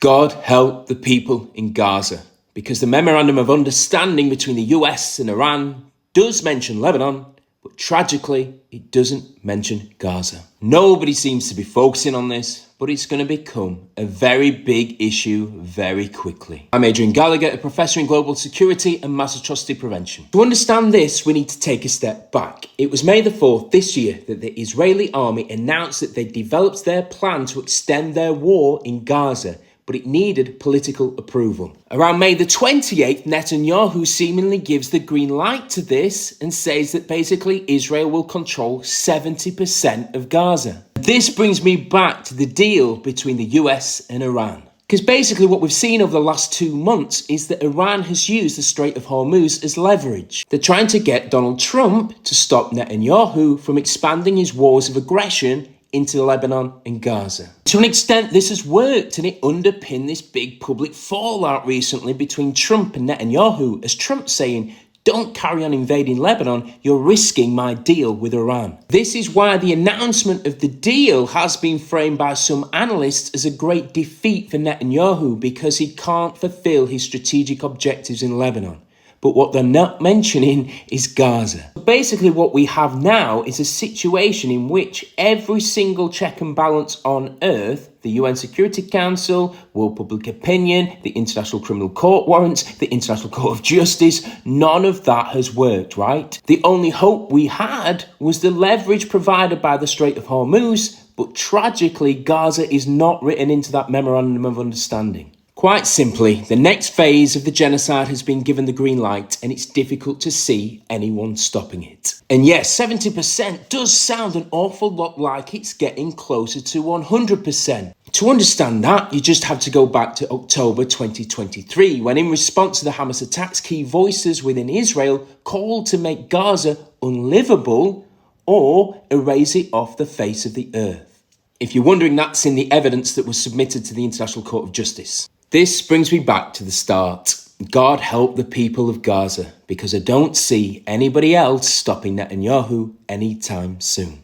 God help the people in Gaza, because the Memorandum of Understanding between the US and Iran does mention Lebanon, but tragically, it doesn't mention Gaza. Nobody seems to be focusing on this, but it's going to become a very big issue very quickly. I'm Adrian Gallagher, a professor in global security and mass atrocity prevention. To understand this, we need to take a step back. It was May the 4th this year that the Israeli army announced that they developed their plan to extend their war in Gaza, but it needed political approval. Around May the 28th, Netanyahu seemingly gives the green light to this and says that basically Israel will control 70% of Gaza. This brings me back to the deal between the US and Iran. Because basically what we've seen over the last 2 months is that Iran has used the Strait of Hormuz as leverage. They're trying to get Donald Trump to stop Netanyahu from expanding his wars of aggression into Lebanon and Gaza. To an extent, this has worked, and it underpinned this big public fallout recently between Trump and Netanyahu, as Trump saying, "Don't carry on invading Lebanon, you're risking my deal with Iran." This is why the announcement of the deal has been framed by some analysts as a great defeat for Netanyahu because he can't fulfill his strategic objectives in Lebanon. But what they're not mentioning is Gaza. Basically, what we have now is a situation in which every single check and balance on earth, the UN Security Council, world public opinion, the International Criminal Court warrants, the International Court of Justice, none of that has worked, right? The only hope we had was the leverage provided by the Strait of Hormuz, but tragically, Gaza is not written into that Memorandum of Understanding. Quite simply, the next phase of the genocide has been given the green light, and it's difficult to see anyone stopping it. And yes, 70% does sound an awful lot like it's getting closer to 100%. To understand that, you just have to go back to October 2023, when in response to the Hamas attacks, key voices within Israel called to make Gaza unlivable or erase it off the face of the earth. If you're wondering, that's in the evidence that was submitted to the International Court of Justice. This brings me back to the start. God help the people of Gaza, because I don't see anybody else stopping Netanyahu anytime soon.